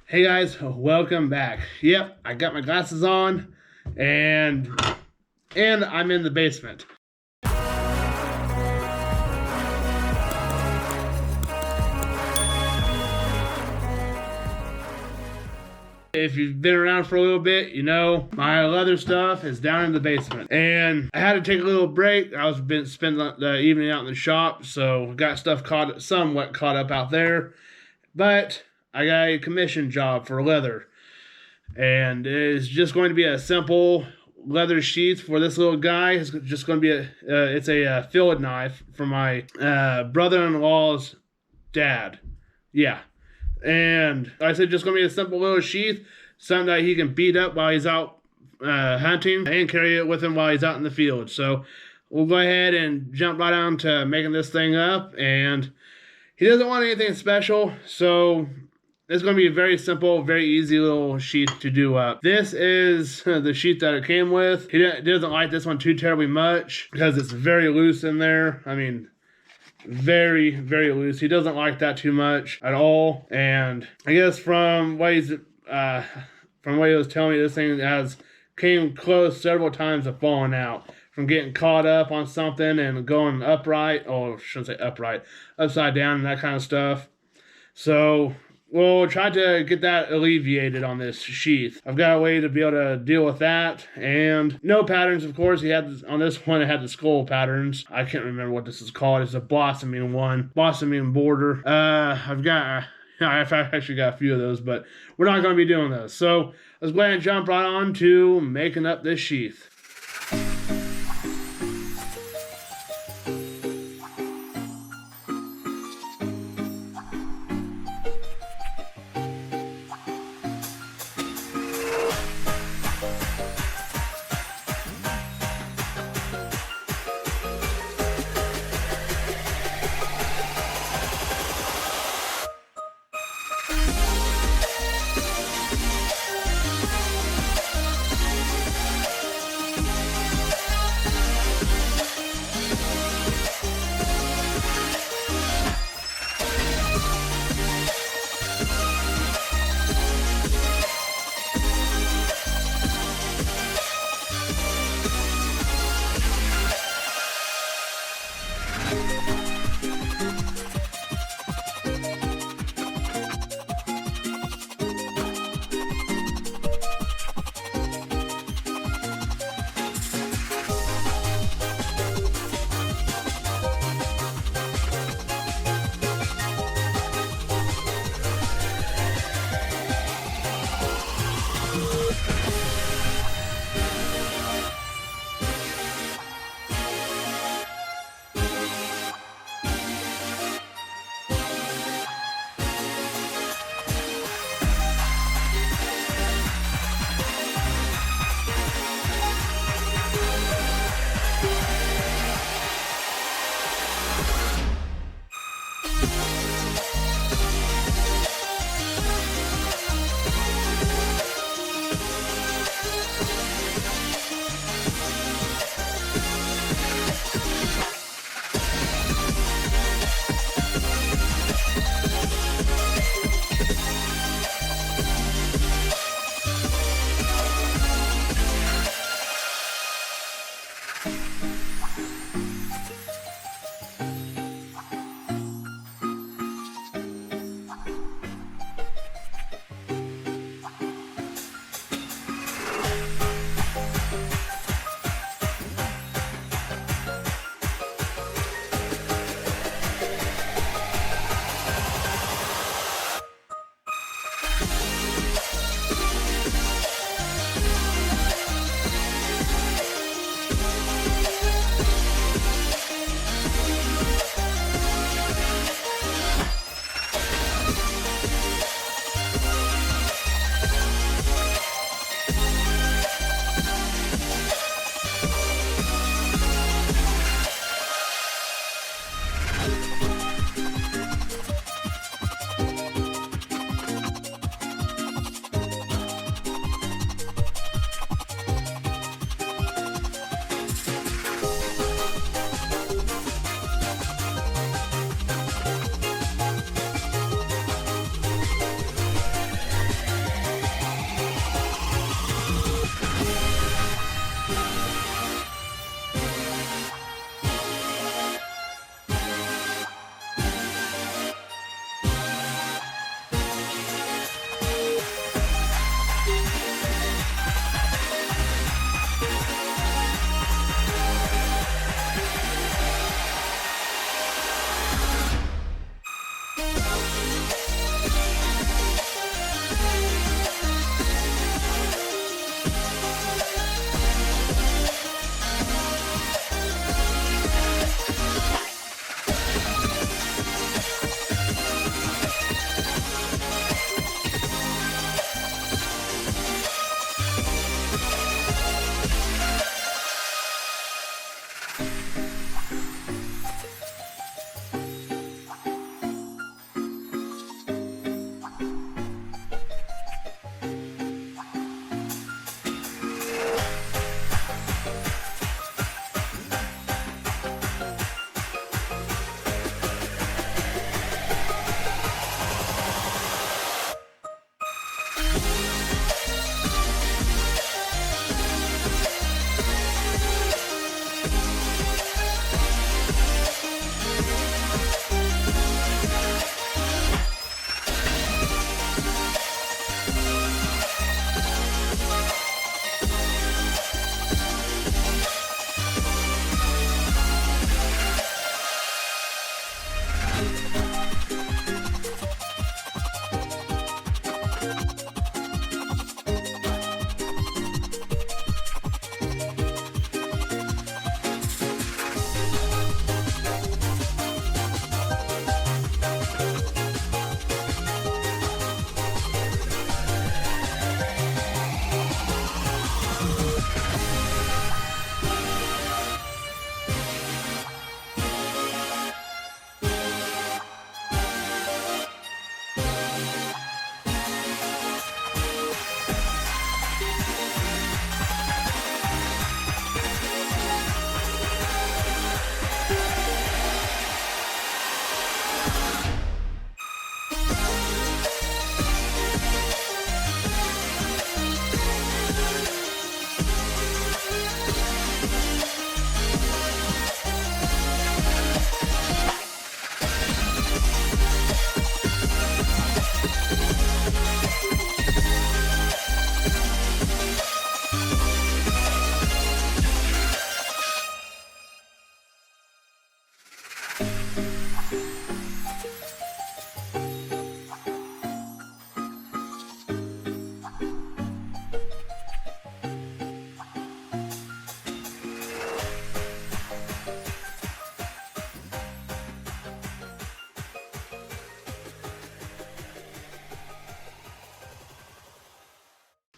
Hey guys, welcome back. Yep, I got my glasses on and I'm in the basement. If you've been around for a little bit, you know my leather stuff is down in the basement. And I had to take a little break. I was spending the evening out in the shop, so got stuff somewhat caught up out there. But I got a commission job for leather. And it's just going to be a simple leather sheath for this little guy. It's just going to be it's a fillet knife for my brother-in-law's dad. Yeah. And like I said, just going to be a simple little sheath, something that he can beat up while he's out hunting and carry it with him while he's out in the field. So we'll go ahead and jump right on to making this thing up. And he doesn't want anything special, so it's going to be a very simple, very easy little sheath to do up. This is the sheath that it came with. He doesn't like this one too terribly much because it's very loose in there. I mean, very, very loose. He doesn't like that too much at all. And I guess from what he was telling me, this thing came close several times to falling out from getting caught up on something and going upright, or I shouldn't say upright, upside down and that kind of stuff. So we'll try to get that alleviated on this sheath. I've got a way to be able to deal with that. And no patterns, of course. He had on this one, it had the skull patterns. I can't remember what this is called. It's a blossoming one. Blossoming border. I've actually got a few of those, but we're not going to be doing those. So let's go ahead and jump right on to making up this sheath.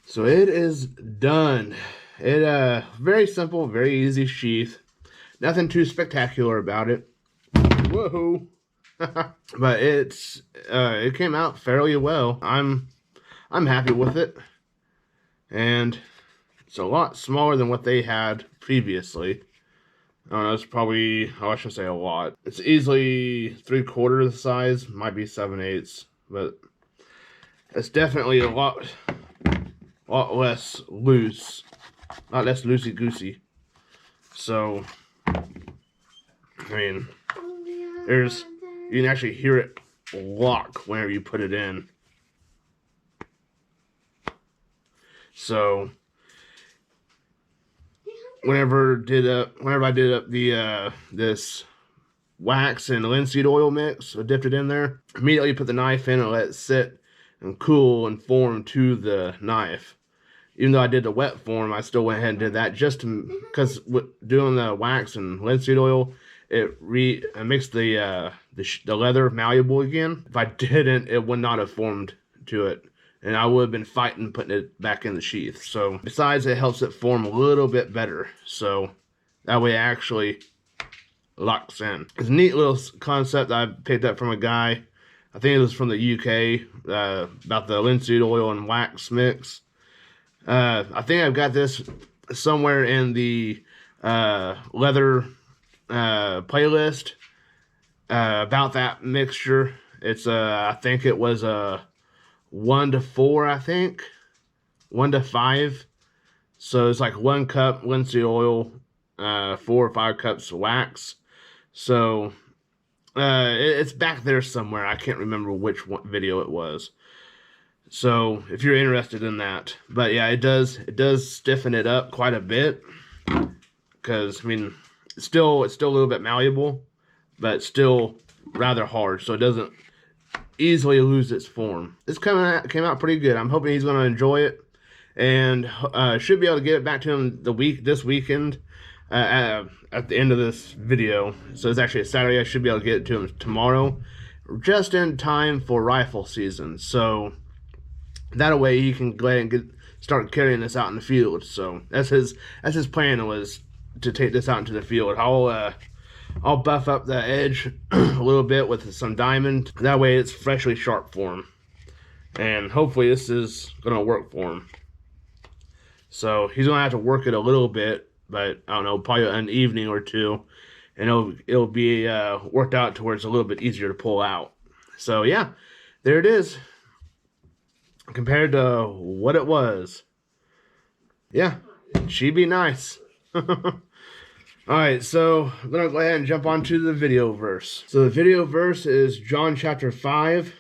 So it is done. It very simple, very easy sheath. Nothing too spectacular about it. Whoa. But it came out fairly well. I'm happy with it. And it's a lot smaller than what they had previously. I don't know, it's probably, I shouldn't say a lot. It's easily 3/4 the size, might be 7/8, but it's definitely a lot less loose, not less loosey-goosey. So, I mean, you can actually hear it lock whenever you put it in. So, whenever I did up the this wax and linseed oil mix, I dipped it in there. Immediately put the knife in and let it sit and cool and form to the knife. Even though I did the wet form, I still went ahead and did that just because doing the wax and linseed oil, it makes the leather malleable again. If I didn't, it would not have formed to it, and I would have been fighting putting it back in the sheath. So besides, it helps it form a little bit better, so that way it actually locks in. It's a neat little concept I picked up from a guy, I think it was from the UK, about the linseed oil and wax mix. I think I've got this somewhere in the leather playlist about that mixture. It's I think it was 1 to 4, I think 1 to 5. So it's like 1 cup linseed oil, 4 or 5 cups of wax. So it's back there somewhere. I can't remember which video it was. So if you're interested in that, but yeah, it does stiffen it up quite a bit, because I mean it's still a little bit malleable, but still rather hard, so it doesn't easily lose its form. This came out pretty good. I'm hoping he's going to enjoy it, and should be able to get it back to him this weekend at the end of this video. So it's actually a Saturday. I should be able to get it to him tomorrow, just in time for rifle season. So that way he can go ahead and start carrying this out in the field. So that's his plan, was to take this out into the field. I'll buff up the edge a little bit with some diamond. That way it's freshly sharp for him. And hopefully this is going to work for him. So he's going to have to work it a little bit, but I don't know, probably an evening or two. And it'll be worked out to where it's a little bit easier to pull out. So yeah, there it is. Compared to what it was. Yeah, she'd be nice. Alright, so I'm going to go ahead and jump onto the video verse. So the video verse is John chapter 5,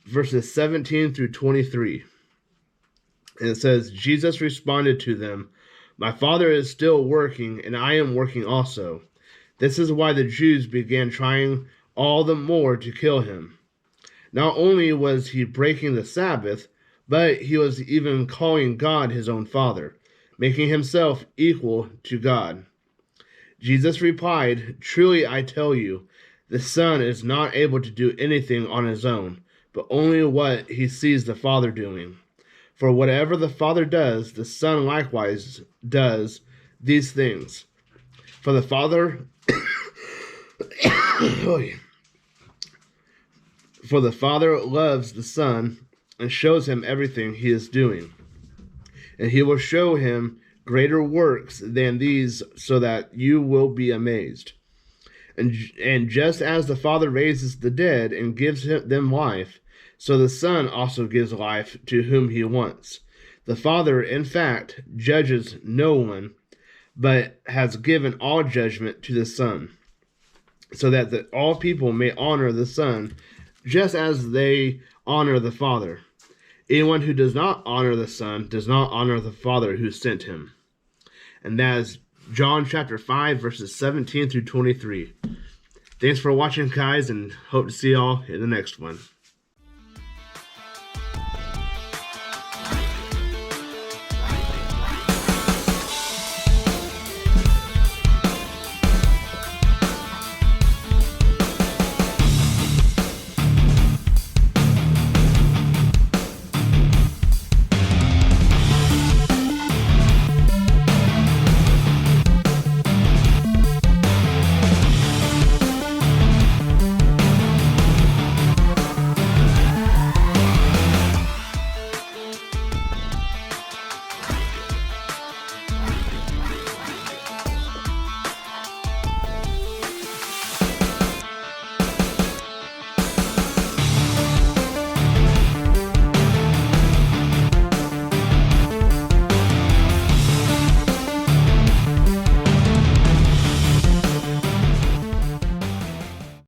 verses 17 through 23. And it says, Jesus responded to them, "My Father is still working, and I am working also. This is why the Jews began trying all the more to kill him. Not only was he breaking the Sabbath, but he was even calling God his own Father, making himself equal to God. Jesus replied, "Truly I tell you, the Son is not able to do anything on his own, but only what he sees the Father doing. For whatever the Father does, the Son likewise does these things. For the Father for the Father loves the Son and shows him everything he is doing. And he will show him greater works than these, so that you will be amazed. And just as the Father raises the dead and gives them life, so the Son also gives life to whom he wants. The Father, in fact, judges no one, but has given all judgment to the Son, so that all people may honor the Son, just as they honor the Father. Anyone who does not honor the Son does not honor the Father who sent him." And that is John chapter 5, verses 17 through 23. Thanks for watching, guys, and hope to see y'all in the next one.